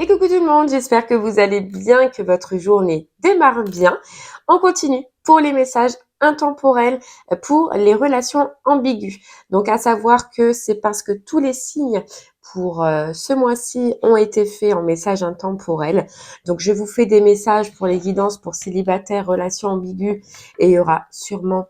Et coucou tout le monde, j'espère que vous allez bien, que votre journée démarre bien. On continue pour les messages intemporels, pour les relations ambiguës. Donc à savoir que c'est parce que tous les signes pour ce mois-ci ont été faits en messages intemporels. Donc je vous fais des messages pour les guidances pour célibataires, relations ambiguës, et il y aura sûrement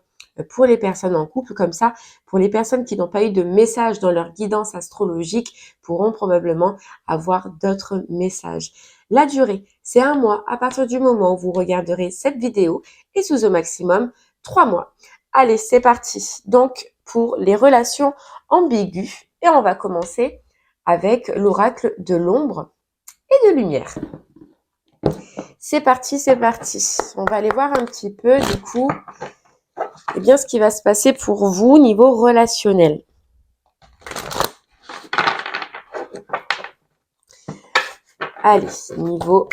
pour les personnes en couple, comme ça, pour les personnes qui n'ont pas eu de message dans leur guidance astrologique, pourront probablement avoir d'autres messages. La durée, c'est 1 mois à partir du moment où vous regarderez cette vidéo et sous au maximum 3 mois. Allez, c'est parti. Donc, pour les relations ambiguës, et on va commencer avec l'oracle de l'ombre et de lumière. C'est parti, c'est parti. On va aller voir un petit peu, du coup, eh bien, ce qui va se passer pour vous niveau relationnel. Allez, niveau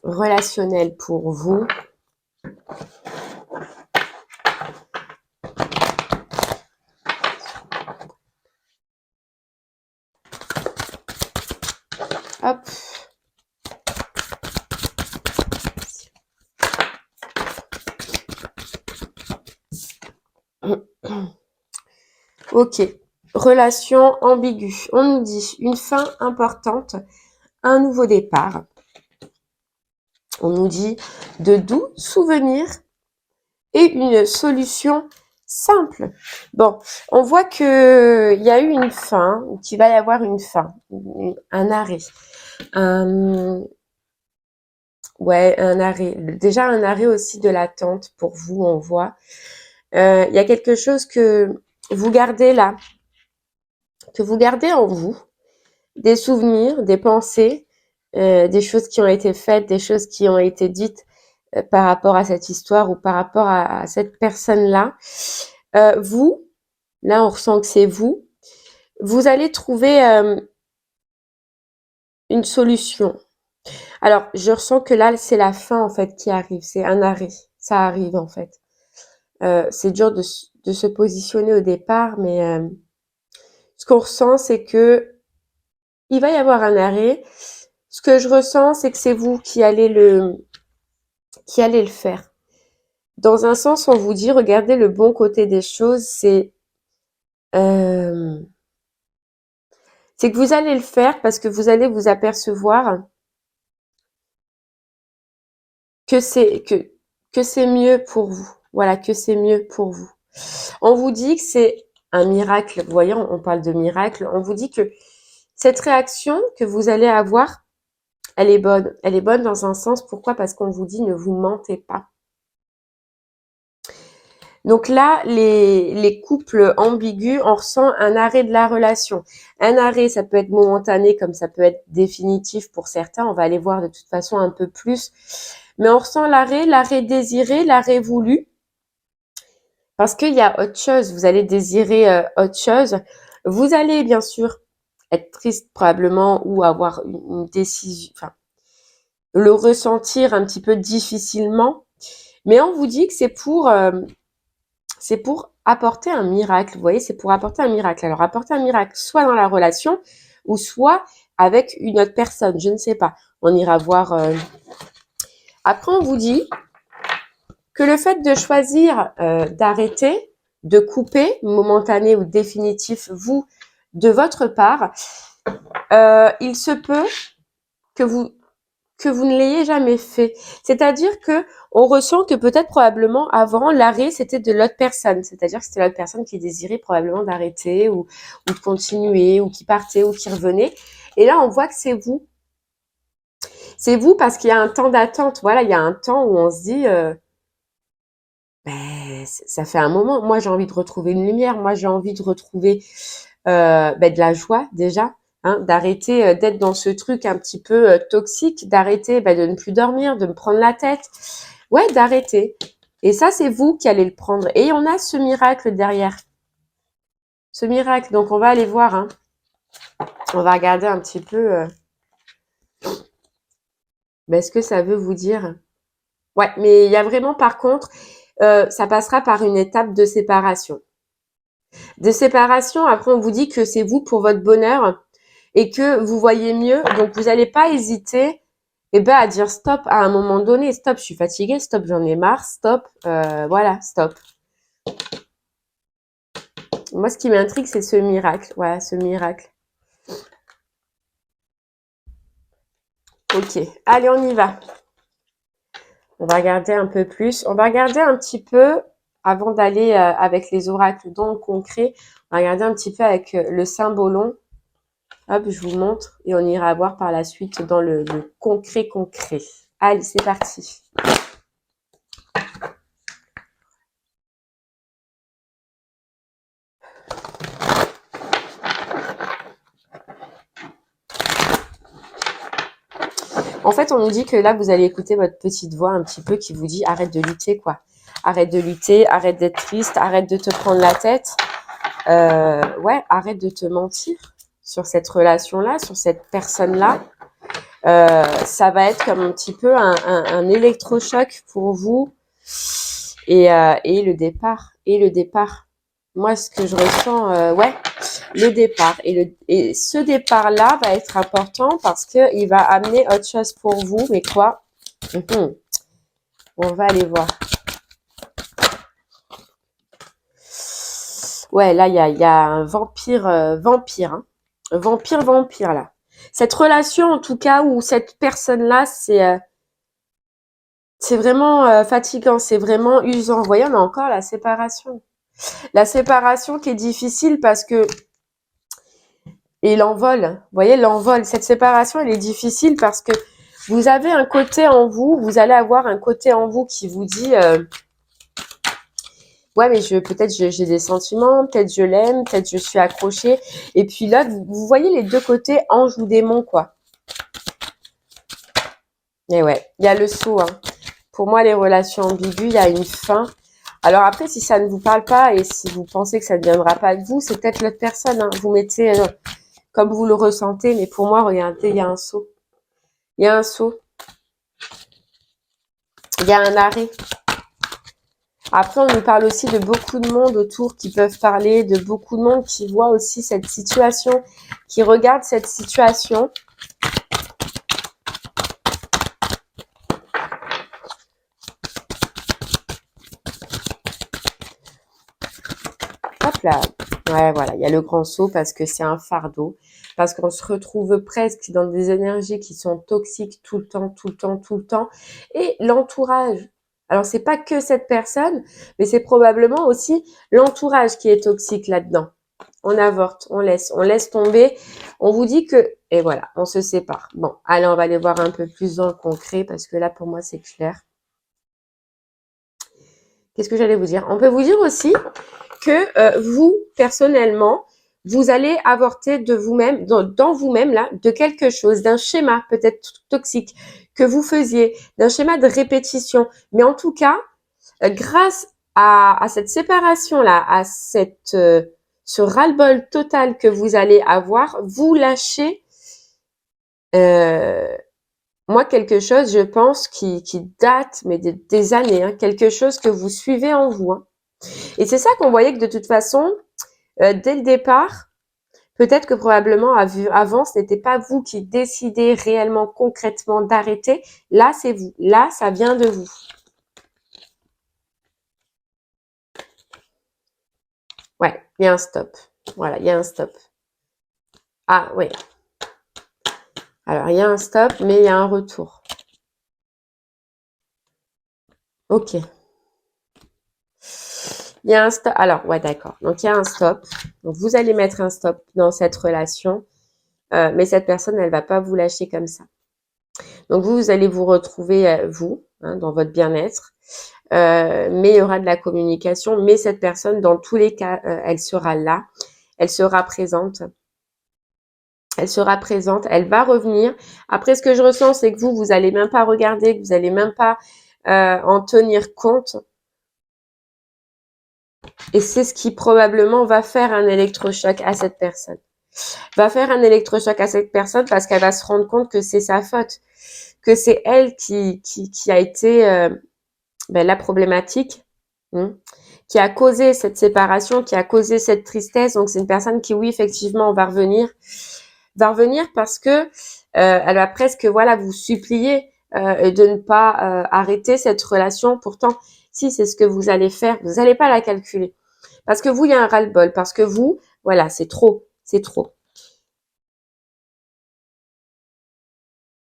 relationnel pour vous. Hop. Ok. Relation ambiguë. On nous dit une fin importante, un nouveau départ. On nous dit de doux souvenirs et une solution simple. Bon, on voit que il y a eu une fin, ou qu'il va y avoir une fin, un arrêt. Ouais, un arrêt. Déjà un arrêt aussi de l'attente pour vous, on voit. Il y a quelque chose que vous gardez là, que vous gardez en vous, des souvenirs, des pensées, des choses qui ont été faites, des choses qui ont été dites par rapport à cette histoire ou par rapport à cette personne-là. Vous, là on ressent que c'est vous, vous allez trouver une solution. Alors, je ressens que là, c'est la fin en fait qui arrive, c'est un arrêt, ça arrive en fait. C'est dur de se positionner au départ, mais ce qu'on ressent, c'est que il va y avoir un arrêt. Ce que je ressens, c'est que c'est vous qui allez le faire. Dans un sens, on vous dit, regardez le bon côté des choses, c'est que vous allez le faire parce que vous allez vous apercevoir que c'est mieux pour vous. Voilà, que c'est mieux pour vous. On vous dit que c'est un miracle. Vous voyez, on parle de miracle. On vous dit que cette réaction que vous allez avoir, elle est bonne. Elle est bonne dans un sens. Pourquoi? Parce qu'on vous dit ne vous mentez pas. Donc là, les couples ambigus, on ressent un arrêt de la relation. Un arrêt, ça peut être momentané comme ça peut être définitif pour certains. On va aller voir de toute façon un peu plus. Mais on ressent l'arrêt désiré, l'arrêt voulu. Parce qu'il y a autre chose. Vous allez désirer autre chose. Vous allez bien sûr être triste probablement ou avoir une décision, enfin, le ressentir un petit peu difficilement. Mais on vous dit que c'est pour apporter un miracle. Vous voyez, c'est pour apporter un miracle. Alors, apporter un miracle, soit dans la relation, ou soit avec une autre personne. Je ne sais pas. On ira voir. Après, on vous dit que le fait de choisir d'arrêter, de couper, momentané ou définitif, vous, de votre part, il se peut que vous ne l'ayez jamais fait. C'est-à-dire que on ressent que peut-être probablement avant l'arrêt c'était de l'autre personne, c'est-à-dire que c'était l'autre personne qui désirait probablement d'arrêter ou de continuer ou qui partait ou qui revenait. Et là on voit que c'est vous. C'est vous parce qu'il y a un temps d'attente. Voilà, il y a un temps où on se dit ça fait un moment. Moi j'ai envie de retrouver une lumière. Moi j'ai envie de retrouver de la joie déjà. Hein, d'arrêter d'être dans ce truc un petit peu toxique, d'arrêter de ne plus dormir, de me prendre la tête. Ouais, d'arrêter. Et ça, c'est vous qui allez le prendre. Et on a ce miracle derrière. Ce miracle. Donc, on va aller voir. Hein. On va regarder un petit peu ce que ça veut vous dire. Ouais, mais il y a vraiment, par contre, ça passera par une étape de séparation. De séparation, après, on vous dit que c'est vous pour votre bonheur et que vous voyez mieux. Donc, vous n'allez pas hésiter à dire stop à un moment donné. Stop, je suis fatiguée. Stop, j'en ai marre. Stop, voilà, stop. Moi, ce qui m'intrigue, c'est ce miracle. Voilà, ce miracle. Ok, allez, on y va. On va regarder un peu plus. On va regarder un petit peu, avant d'aller avec les oracles dans le concret, on va regarder un petit peu avec le symbolon. Hop, je vous montre et on ira voir par la suite dans le concret. Allez, c'est parti. En fait, on nous dit que là, vous allez écouter votre petite voix un petit peu qui vous dit arrête de lutter, quoi. Arrête de lutter, arrête d'être triste, arrête de te prendre la tête. Ouais, arrête de te mentir sur cette relation-là, sur cette personne-là. Ça va être comme un petit peu un électrochoc pour vous et le départ. Moi, ce que je ressens, ouais, le départ. Et ce départ-là va être important parce qu'il va amener autre chose pour vous. Mais quoi? On va aller voir. Ouais, là, il y a un vampire, hein. Vampire, là. Cette relation, en tout cas, où cette personne-là, c'est vraiment fatigant, c'est vraiment usant. Vous voyez, on a encore la séparation. La séparation qui est difficile parce que... Et l'envol, vous voyez, l'envol. Cette séparation, elle est difficile parce que vous avez un côté en vous, vous allez avoir un côté en vous qui vous dit... ouais, mais peut-être j'ai des sentiments, peut-être je l'aime, peut-être je suis accrochée. Et puis là, vous voyez les deux côtés, ange ou démon, quoi. Et ouais, il y a le saut, hein. Pour moi, les relations ambiguës, il y a une fin. Alors après, si ça ne vous parle pas et si vous pensez que ça ne viendra pas de vous, c'est peut-être l'autre personne, hein. Vous mettez comme vous le ressentez, mais pour moi, regardez, il y a un saut. Il y a un saut. Il y a un arrêt. Après, on nous parle aussi de beaucoup de monde autour qui peuvent parler, de beaucoup de monde qui voit aussi cette situation, qui regarde cette situation. Hop là. Ouais, voilà, il y a le grand saut parce que c'est un fardeau, parce qu'on se retrouve presque dans des énergies qui sont toxiques tout le temps. Et l'entourage. Alors, c'est pas que cette personne, mais c'est probablement aussi l'entourage qui est toxique là-dedans. On avorte, on laisse tomber. On vous dit que, et voilà, on se sépare. Bon, allez, on va aller voir un peu plus dans le concret parce que là, pour moi, c'est clair. Qu'est-ce que j'allais vous dire? On peut vous dire aussi que vous, personnellement, vous allez avorter de vous-même, dans vous-même, là, de quelque chose, d'un schéma peut-être toxique que vous faisiez, d'un schéma de répétition. Mais en tout cas, grâce à cette séparation-là, à ce ras-le-bol total que vous allez avoir, vous lâchez moi quelque chose, je pense, qui date mais des années, hein, quelque chose que vous suivez en vous. Hein. Et c'est ça qu'on voyait que de toute façon, dès le départ, peut-être que probablement avant, ce n'était pas vous qui décidez réellement, concrètement d'arrêter. Là, c'est vous. Là, ça vient de vous. Ouais, il y a un stop. Voilà, il y a un stop. Ah, oui. Alors, il y a un stop, mais il y a un retour. Ok. Il y a un stop. Alors, ouais, d'accord. Donc, il y a un stop. Donc, vous allez mettre un stop dans cette relation. Mais cette personne, elle va pas vous lâcher comme ça. Donc, vous allez vous retrouver, vous, hein, dans votre bien-être. Mais il y aura de la communication. Mais cette personne, dans tous les cas, elle sera là. Elle sera présente. Elle sera présente. Elle va revenir. Après, ce que je ressens, c'est que vous allez même pas regarder, que vous allez même pas en tenir compte. Et c'est ce qui probablement va faire un électrochoc à cette personne. Va faire un électrochoc à cette personne parce qu'elle va se rendre compte que c'est sa faute, que c'est elle qui a été la problématique, hein, qui a causé cette séparation, qui a causé cette tristesse. Donc c'est une personne qui, oui, effectivement, va va revenir parce que elle va presque voilà vous supplier de ne pas arrêter cette relation. Pourtant, si c'est ce que vous allez faire, vous n'allez pas la calculer. Parce que vous, il y a un ras-le-bol. Parce que vous, voilà, c'est trop. C'est trop.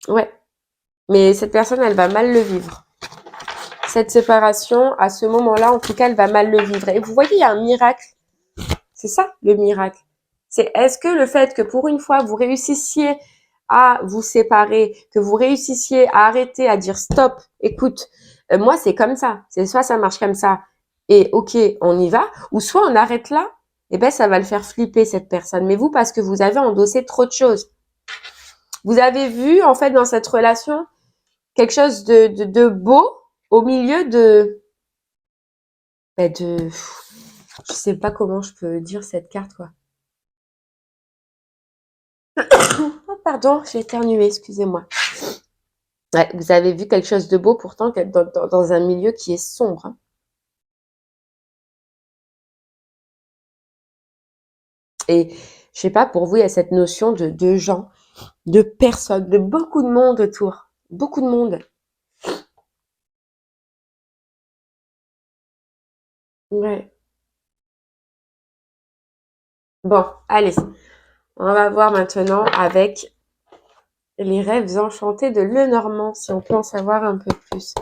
Ouais. Mais cette personne, elle va mal le vivre. Cette séparation, à ce moment-là, en tout cas, elle va mal le vivre. Et vous voyez, il y a un miracle. C'est ça, le miracle. C'est est-ce que le fait que pour une fois, vous réussissiez à vous séparer, que vous réussissiez à arrêter, à dire stop, écoute, moi, c'est comme ça. C'est soit ça marche comme ça et ok, on y va, ou soit on arrête là, et ben ça va le faire flipper cette personne. Mais vous, parce que vous avez endossé trop de choses. Vous avez vu, en fait, dans cette relation, quelque chose de beau au milieu je sais pas comment je peux dire cette carte, quoi. Oh, pardon, j'ai éternué, excusez-moi. Ouais, vous avez vu quelque chose de beau pourtant dans un milieu qui est sombre, hein. Et je sais pas, pour vous, il y a cette notion de gens, de personnes, de beaucoup de monde autour. Beaucoup de monde. Ouais. Bon, allez. On va voir maintenant avec les rêves enchantés de Lenormand, si on peut en savoir un peu plus.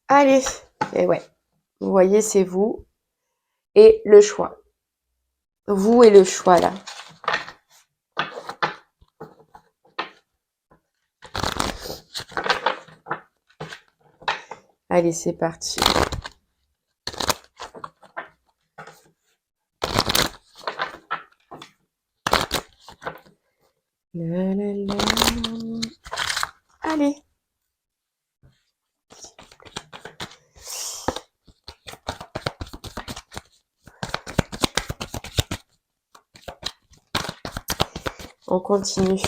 Allez. Et ouais. Vous voyez, c'est vous et le choix. Vous et le choix, là. Allez, c'est parti. La, la, la. Allez. On continue.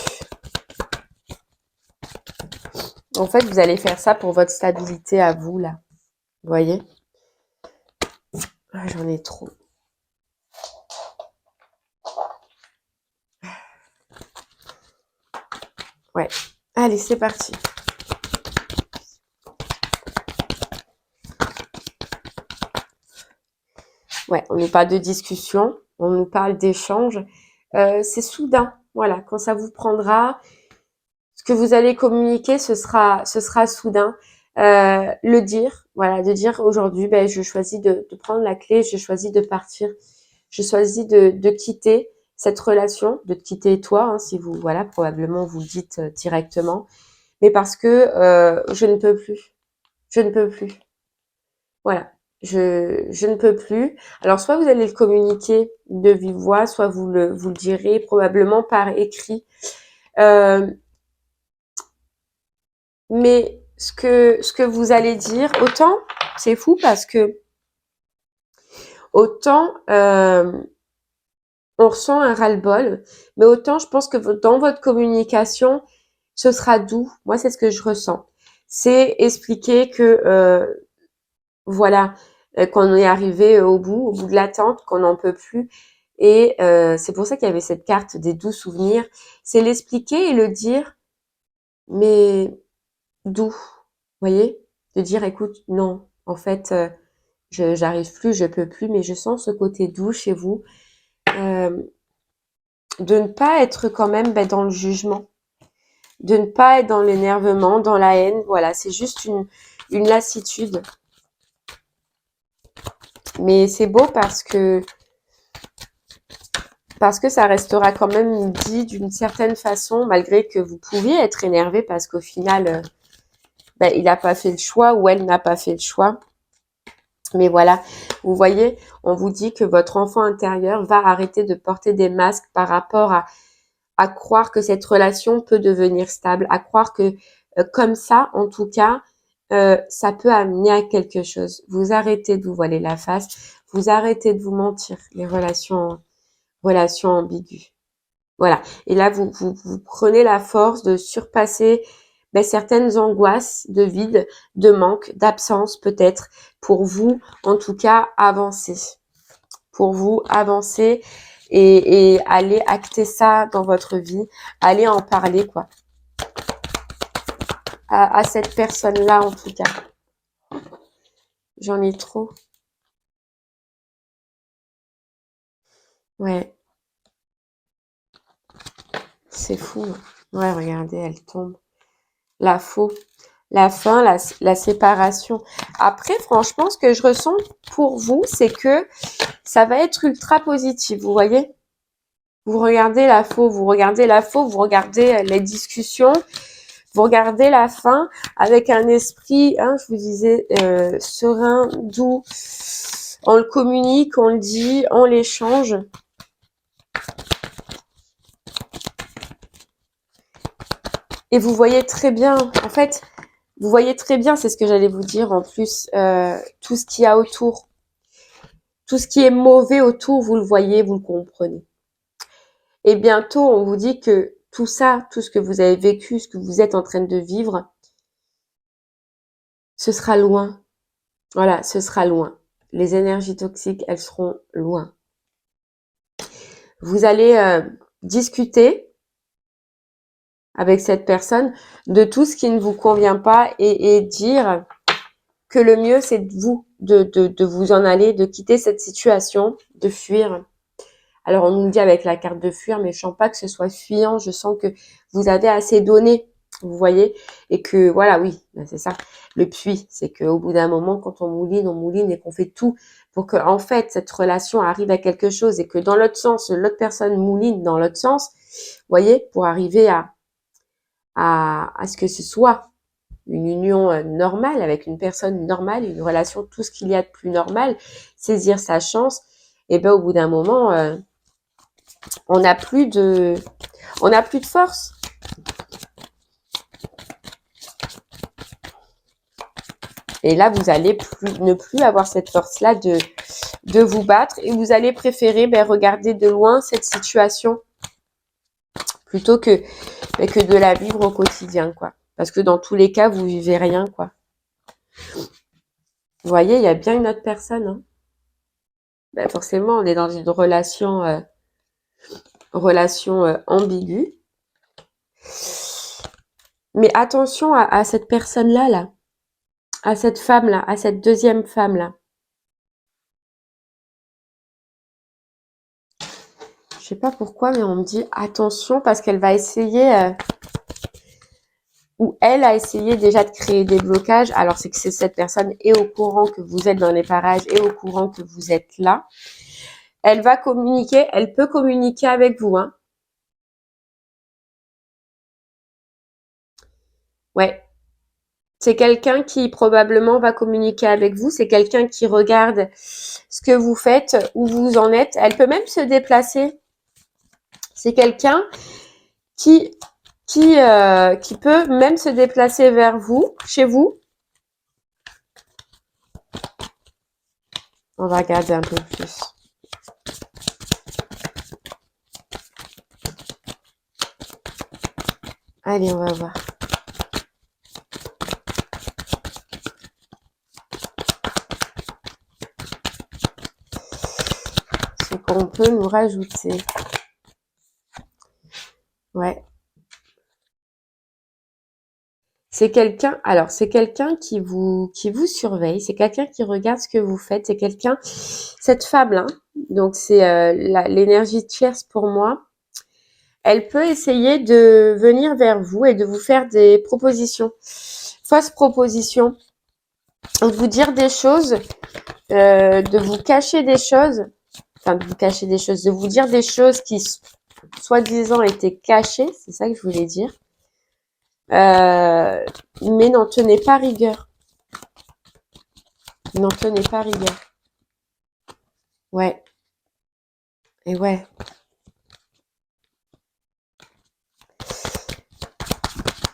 En fait, vous allez faire ça pour votre stabilité à vous, là. Vous voyez? Ah, j'en ai trop. Ouais. Allez, c'est parti. Ouais, on nous parle de discussion, on nous parle d'échange. C'est soudain. Voilà, quand ça vous prendra, ce que vous allez communiquer, ce sera soudain. Le dire, voilà, de dire aujourd'hui, ben, je choisis de prendre la clé, je choisis de partir, je choisis de quitter cette relation, de te quitter toi, hein, si vous, voilà, probablement vous le dites directement, mais parce que je ne peux plus, je ne peux plus. Voilà, je ne peux plus. Alors soit vous allez le communiquer de vive voix, soit vous le direz probablement par écrit. Euh, mais ce que vous allez dire, autant c'est fou parce que autant on ressent un ras-le-bol, mais autant je pense que dans votre communication, ce sera doux. Moi, c'est ce que je ressens. C'est expliquer que voilà, qu'on est arrivé au bout de l'attente, qu'on n'en peut plus. Et c'est pour ça qu'il y avait cette carte des doux souvenirs. C'est l'expliquer et le dire, mais doux. Vous voyez? De dire, écoute, non, en fait, j'arrive plus, je peux plus, mais je sens ce côté doux chez vous. Euh, de ne pas être quand même dans le jugement, de ne pas être dans l'énervement, dans la haine. Voilà, c'est juste une lassitude. Mais c'est beau parce que ça restera quand même dit d'une certaine façon, malgré que vous pouviez être énervé parce qu'au final, il n'a pas fait le choix ou elle n'a pas fait le choix. Mais voilà, vous voyez, on vous dit que votre enfant intérieur va arrêter de porter des masques par rapport à croire que cette relation peut devenir stable, à croire que comme ça, en tout cas, ça peut amener à quelque chose. Vous arrêtez de vous voiler la face, vous arrêtez de vous mentir, les relations ambiguës. Voilà. Et là, vous prenez la force de surpasser certaines angoisses de vide, de manque, d'absence peut-être, pour vous, en tout cas, avancer. Pour vous, avancer et allez acter ça dans votre vie, allez en parler quoi, à cette personne-là en tout cas. J'en ai trop. Ouais, c'est fou. Ouais, regardez, elle tombe. La faux. La fin, la séparation. Après, franchement, ce que je ressens pour vous, c'est que ça va être ultra positif, vous voyez? Vous regardez la faux, vous regardez la faux, vous regardez les discussions, vous regardez la fin avec un esprit, hein, je vous disais, serein, doux. On le communique, on le dit, on l'échange. Et vous voyez très bien, en fait, vous voyez très bien, c'est ce que j'allais vous dire en plus, tout ce qu'il y a autour. Tout ce qui est mauvais autour, vous le voyez, vous le comprenez. Et bientôt, on vous dit que tout ça, tout ce que vous avez vécu, ce que vous êtes en train de vivre, ce sera loin. Voilà, ce sera loin. Les énergies toxiques, elles seront loin. Vous allez discuter avec cette personne de tout ce qui ne vous convient pas et dire que le mieux, c'est de vous en aller, de quitter cette situation, de fuir. Alors, on nous dit avec la carte de fuir, mais je sens pas que ce soit fuyant. Je sens que vous avez assez donné, vous voyez, et que voilà, oui, ben c'est ça. Le puits, c'est qu'au bout d'un moment, quand on mouline et qu'on fait tout pour que, en fait, cette relation arrive à quelque chose et que dans l'autre sens, l'autre personne mouline dans l'autre sens, vous voyez, pour arriver à ce que ce soit une union normale avec une personne normale, une relation, tout ce qu'il y a de plus normal, saisir sa chance, et ben au bout d'un moment, on n'a plus de force. Et là, vous allez ne plus avoir cette force-là de vous battre et vous allez préférer regarder de loin cette situation plutôt que de la vivre au quotidien, quoi. Parce que dans tous les cas, vous vivez rien, quoi. Vous voyez, il y a bien une autre personne, hein. Ben forcément, on est dans une relation ambiguë. Mais attention à cette personne-là, là. À cette femme-là, à cette deuxième femme-là. Je sais pas pourquoi, mais on me dit attention parce qu'elle va essayer, ou elle a essayé déjà de créer des blocages. Alors c'est que cette personne est au courant que vous êtes dans les parages, est au courant que vous êtes là. Elle va communiquer, elle peut communiquer avec vous, hein. Ouais. C'est quelqu'un qui probablement va communiquer avec vous. C'est quelqu'un qui regarde ce que vous faites, où vous en êtes. Elle peut même se déplacer. C'est quelqu'un qui peut même se déplacer vers vous, chez vous. On va regarder un peu plus. Allez, on va voir. Ce qu'on peut nous rajouter. Ouais. C'est quelqu'un, alors c'est quelqu'un qui vous surveille, c'est quelqu'un qui regarde ce que vous faites, c'est quelqu'un, cette femme-là, donc c'est l'énergie tierce pour moi, elle peut essayer de venir vers vous et de vous faire des propositions, fausses propositions, de vous dire des choses, de vous cacher des choses, enfin de vous cacher des choses, de vous dire des choses qui soi-disant étaient cachées, c'est ça que je voulais dire. Mais n'en tenez pas rigueur. N'en tenez pas rigueur. Ouais. Et ouais.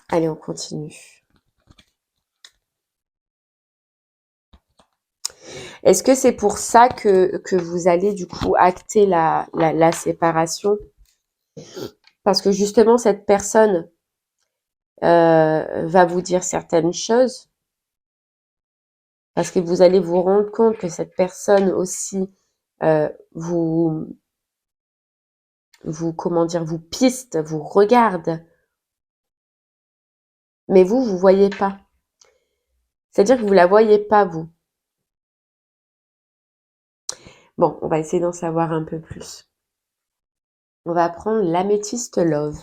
Allez, on continue. Est-ce que c'est pour ça que vous allez du coup acter la séparation? Parce que justement, cette personne va vous dire certaines choses. Parce que vous allez vous rendre compte que cette personne aussi vous comment dire, vous piste, vous regarde. Mais vous voyez pas. C'est-à-dire que vous la voyez pas, vous. Bon, on va essayer d'en savoir un peu plus. On va prendre l'améthyste love.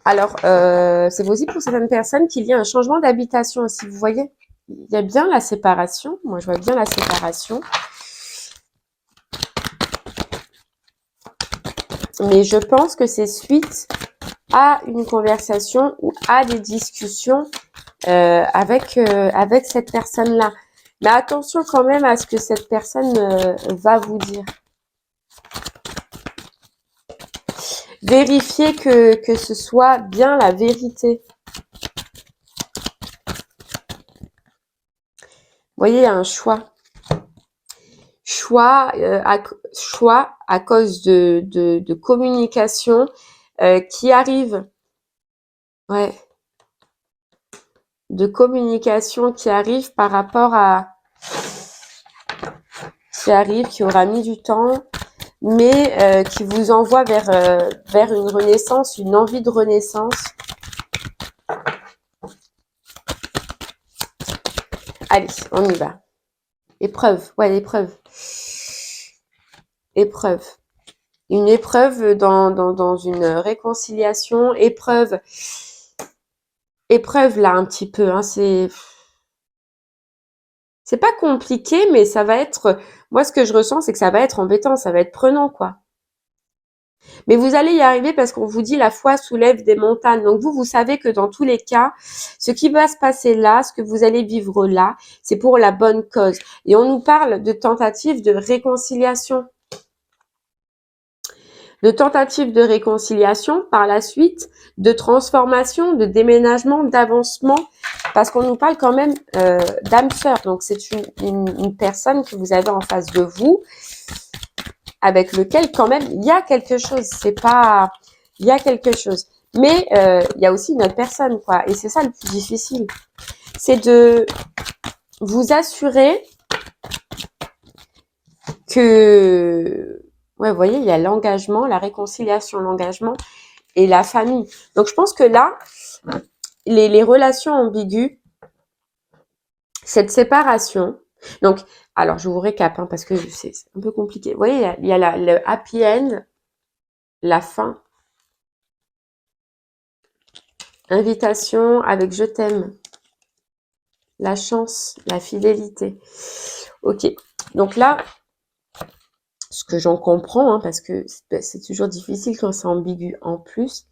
Alors, c'est possible pour certaines personnes qu'il y ait un changement d'habitation aussi. Vous voyez, il y a bien la séparation. Moi, je vois bien la séparation. Mais je pense que c'est suite à une conversation ou à des discussions avec cette personne-là. Mais attention quand même à ce que cette personne va vous dire. Vérifiez que ce soit bien la vérité. Vous voyez, il y a un choix. Choix à cause de communication qui arrive. Ouais. De communication qui arrive par rapport à... qui aura mis du temps, mais qui vous envoie vers une renaissance, une envie de renaissance. Allez, on y va. Épreuve, ouais, épreuve. Épreuve. Une épreuve dans une réconciliation. Épreuve là un petit peu, hein, c'est pas compliqué, mais ça va être, moi ce que je ressens, c'est que ça va être embêtant, ça va être prenant, quoi. Mais vous allez y arriver parce qu'on vous dit la foi soulève des montagnes. Donc vous savez que dans tous les cas, ce qui va se passer là, ce que vous allez vivre là, c'est pour la bonne cause. Et on nous parle de tentatives de réconciliation. De tentatives de réconciliation, par la suite, de transformation, de déménagement, d'avancement, parce qu'on nous parle quand même d'âme sœur. Donc c'est une personne que vous avez en face de vous, avec lequel quand même il y a quelque chose. C'est pas, il y a quelque chose. Mais il y a aussi une autre personne, quoi. Et c'est ça le plus difficile. C'est de vous assurer que, ouais, vous voyez, il y a l'engagement, la réconciliation, l'engagement et la famille. Donc je pense que là, les relations ambiguës, cette séparation. Donc, alors je vous récap hein, parce que c'est un peu compliqué. Vous voyez, il y a le happy end, la fin. Invitation avec je t'aime. La chance, la fidélité. Ok, donc là, ce que j'en comprends, hein, parce que c'est toujours difficile quand c'est ambigu en plus,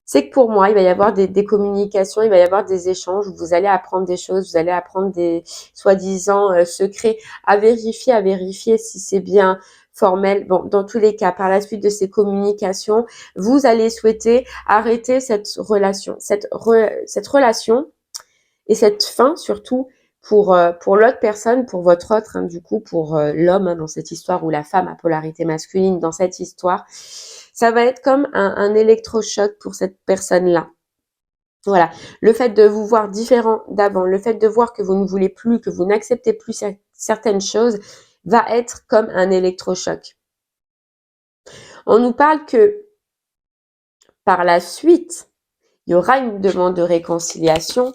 c'est que pour moi, il va y avoir des communications, il va y avoir des échanges, vous allez apprendre des choses, vous allez apprendre des soi-disant secrets à vérifier si c'est bien formel. Bon, dans tous les cas, par la suite de ces communications, vous allez souhaiter arrêter cette relation. Cette relation et cette fin surtout pour l'autre personne, pour votre autre, hein, du coup, pour l'homme hein, dans cette histoire ou la femme à polarité masculine dans cette histoire, ça va être comme un électrochoc pour cette personne-là. Voilà, le fait de vous voir différent d'avant, le fait de voir que vous ne voulez plus, que vous n'acceptez plus certaines choses, va être comme un électrochoc. On nous parle que par la suite, il y aura une demande de réconciliation,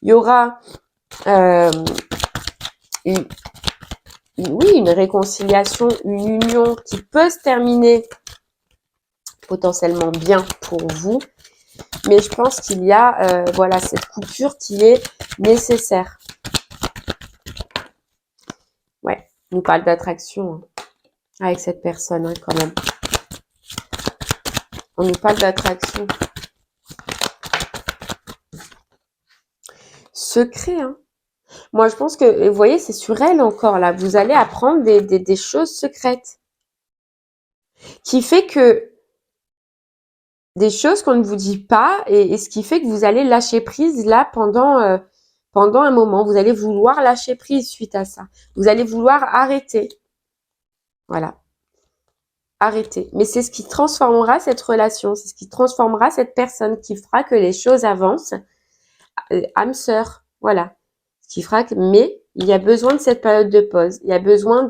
il y aura une réconciliation, une union qui peut se terminer potentiellement bien pour vous, mais je pense qu'il y a voilà cette coupure qui est nécessaire. Ouais, on nous parle d'attraction hein, avec cette personne hein, quand même. On nous parle d'attraction. Secret, hein. Moi, je pense que, vous voyez, c'est sur elle encore, là. Vous allez apprendre des choses secrètes. Qui fait que des choses qu'on ne vous dit pas et ce qui fait que vous allez lâcher prise, là, pendant un moment. Vous allez vouloir lâcher prise suite à ça. Vous allez vouloir arrêter. Voilà. Arrêter. Mais c'est ce qui transformera cette relation. C'est ce qui transformera cette personne qui fera que les choses avancent. Âme sœur. Voilà. Ce qui fera que, mais Il y a besoin de cette période de pause. Il y a besoin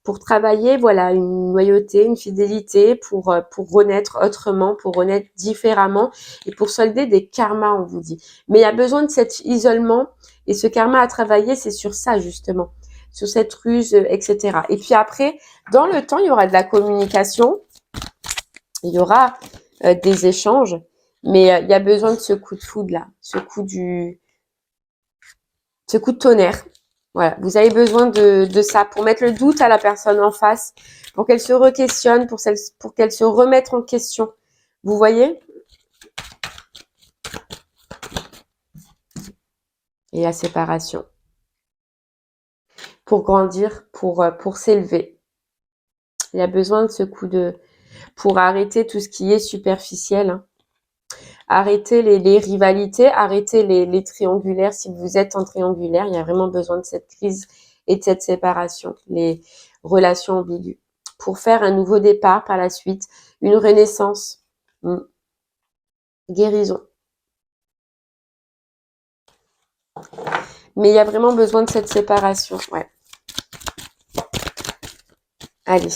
pour travailler, voilà, une loyauté, une fidélité, pour renaître autrement, pour renaître différemment et pour solder des karmas, on vous dit. Mais il y a besoin de cet isolement et ce karma à travailler, c'est sur ça, justement, sur cette ruse, etc. Et puis après, dans le temps, il y aura de la communication, il y aura des échanges, mais il y a besoin de ce coup de foudre là, ce coup de tonnerre. Voilà, vous avez besoin de ça pour mettre le doute à la personne en face, pour qu'elle se re-questionne, pour qu'elle se remette en question. Vous voyez? Et la séparation. Pour grandir, pour s'élever. Il y a besoin de ce coup pour arrêter tout ce qui est superficiel, hein. Arrêter les rivalités, arrêter les triangulaires. Si vous êtes en triangulaire, il y a vraiment besoin de cette crise et de cette séparation, les relations ambiguës, pour faire un nouveau départ par la suite, une renaissance, guérison. Mais il y a vraiment besoin de cette séparation, ouais. Allez.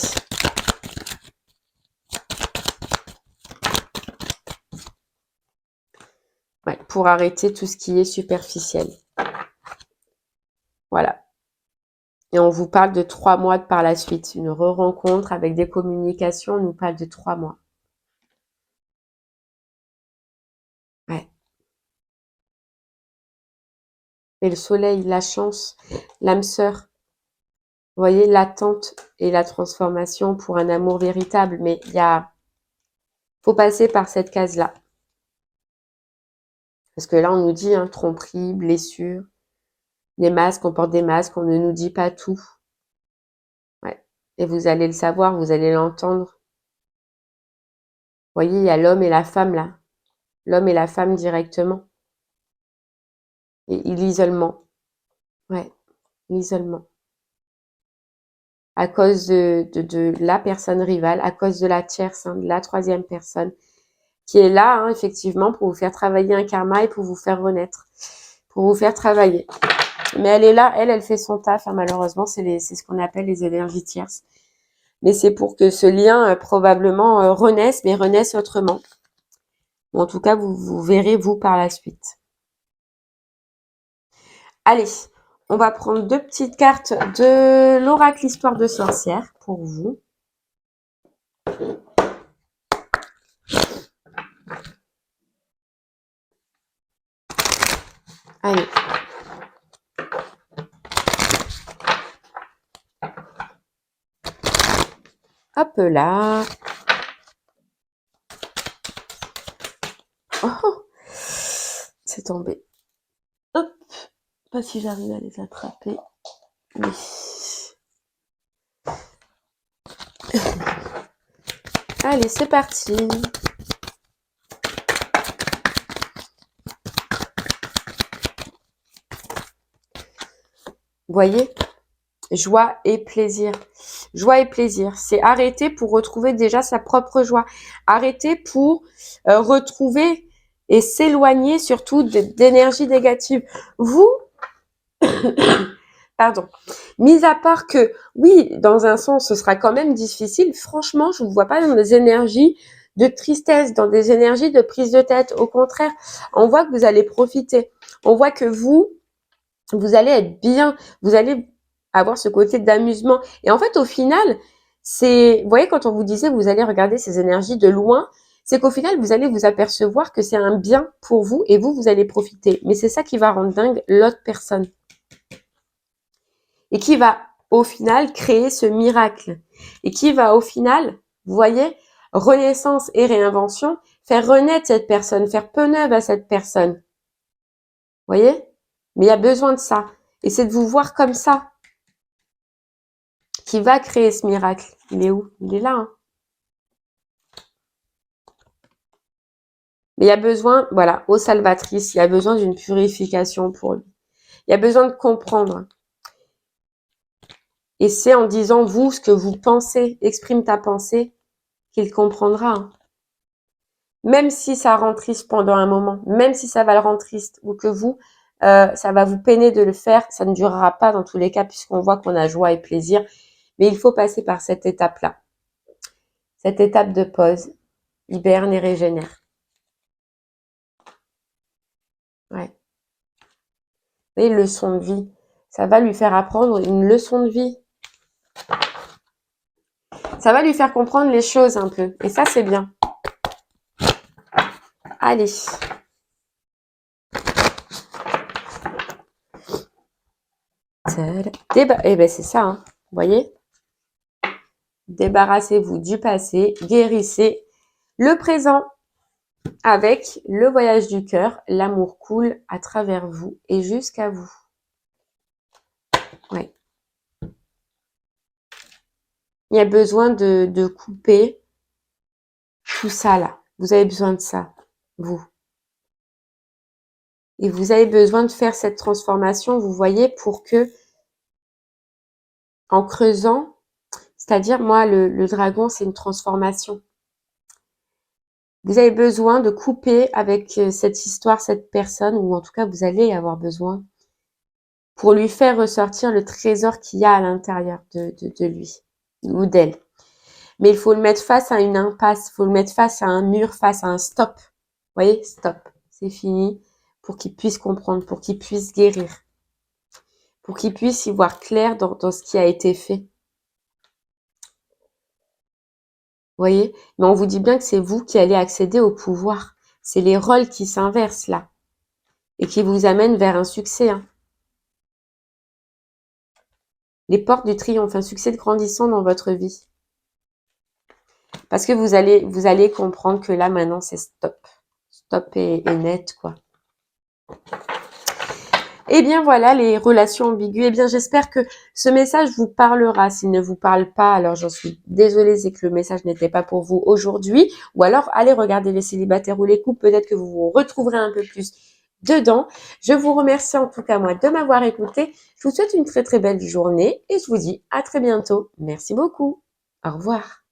Ouais, pour arrêter tout ce qui est superficiel. Voilà. Et on vous parle de 3 mois par la suite. Une re-rencontre avec des communications, on nous parle de 3 mois. Ouais. Et le soleil, la chance, l'âme sœur. Vous voyez, l'attente et la transformation pour un amour véritable. Mais faut passer par cette case-là. Parce que là, on nous dit, hein, tromperie, blessure, des masques, on porte des masques, on ne nous dit pas tout. Ouais. Et vous allez le savoir, vous allez l'entendre. Vous voyez, il y a l'homme et la femme là. L'homme et la femme directement. Et l'isolement. Ouais, l'isolement. À cause de la personne rivale, à cause de la tierce, hein, de la troisième personne, qui est là, hein, effectivement, pour vous faire travailler un karma et pour vous faire renaître, pour vous faire travailler. Mais elle est là, elle fait son taf, hein, malheureusement, c'est ce qu'on appelle les énergies tierces. Mais c'est pour que ce lien, probablement, renaisse, mais renaisse autrement. Ou en tout cas, vous verrez, vous, par la suite. Allez, on va prendre 2 petites cartes de l'oracle Histoire de sorcière pour vous. Allez. Hop là. Oh, c'est tombé. Hop. Pas si j'arrive à les attraper. Oui. Allez, c'est parti. Voyez, joie et plaisir. Joie et plaisir, c'est arrêter pour retrouver déjà sa propre joie. Arrêter pour retrouver et s'éloigner surtout d'énergie négative. Vous, pardon, mis à part que, oui, dans un sens, ce sera quand même difficile. Franchement, je ne vous vois pas dans des énergies de tristesse, dans des énergies de prise de tête. Au contraire, on voit que vous allez profiter. On voit que vous allez être bien. Vous allez avoir ce côté d'amusement. Et en fait, au final, vous voyez, quand on vous disait, vous allez regarder ces énergies de loin, c'est qu'au final, vous allez vous apercevoir que c'est un bien pour vous et vous allez profiter. Mais c'est ça qui va rendre dingue l'autre personne. Et qui va, au final, créer ce miracle. Et qui va, au final, vous voyez, renaissance et réinvention, faire renaître cette personne, faire peu neuve à cette personne. Vous voyez? Mais il y a besoin de ça. Et c'est de vous voir comme ça qui va créer ce miracle. Il est où? Il est là, hein. Mais il y a besoin, voilà, ô salvatrice, il y a besoin d'une purification pour lui. Il y a besoin de comprendre. Et c'est en disant, vous, ce que vous pensez, exprime ta pensée, qu'il comprendra, hein. Même si ça rend triste pendant un moment, même si ça va le rendre triste, ou que vous, ça va vous peiner de le faire, ça ne durera pas dans tous les cas puisqu'on voit qu'on a joie et plaisir, mais il faut passer par cette étape-là, cette étape de pause, hiberne et régénère. Ouais. Et leçon de vie, ça va lui faire apprendre une leçon de vie. Ça va lui faire comprendre les choses un peu, et ça c'est bien. Allez. Eh ben c'est ça, hein. Vous voyez? Débarrassez-vous du passé, guérissez le présent avec le voyage du cœur. L'amour coule à travers vous et jusqu'à vous. Ouais. Il y a besoin de couper tout ça là. Vous avez besoin de ça, vous. Et vous avez besoin de faire cette transformation, vous voyez, pour que, en creusant, c'est-à-dire, moi, le dragon, c'est une transformation. Vous avez besoin de couper avec cette histoire, cette personne, ou en tout cas, vous allez avoir besoin, pour lui faire ressortir le trésor qu'il y a à l'intérieur de lui, ou d'elle. Mais il faut le mettre face à une impasse, il faut le mettre face à un mur, face à un stop. Vous voyez, stop, c'est fini, pour qu'il puisse comprendre, pour qu'il puisse guérir, pour qu'il puisse y voir clair dans ce qui a été fait. Vous voyez? Mais on vous dit bien que c'est vous qui allez accéder au pouvoir. C'est les rôles qui s'inversent là et qui vous amènent vers un succès. Hein. Les portes du triomphe, un succès grandissant dans votre vie. Parce que vous allez comprendre que là maintenant c'est stop. Stop et net quoi. Eh bien voilà les relations ambiguës. Eh bien j'espère que ce message vous parlera. S'il ne vous parle pas, alors j'en suis désolée, c'est que le message n'était pas pour vous aujourd'hui. Ou alors allez regarder les célibataires ou les couples, peut-être que vous vous retrouverez un peu plus dedans. Je vous remercie en tout cas moi de m'avoir écouté. Je vous souhaite une très très belle journée et je vous dis à très bientôt. Merci beaucoup. Au revoir.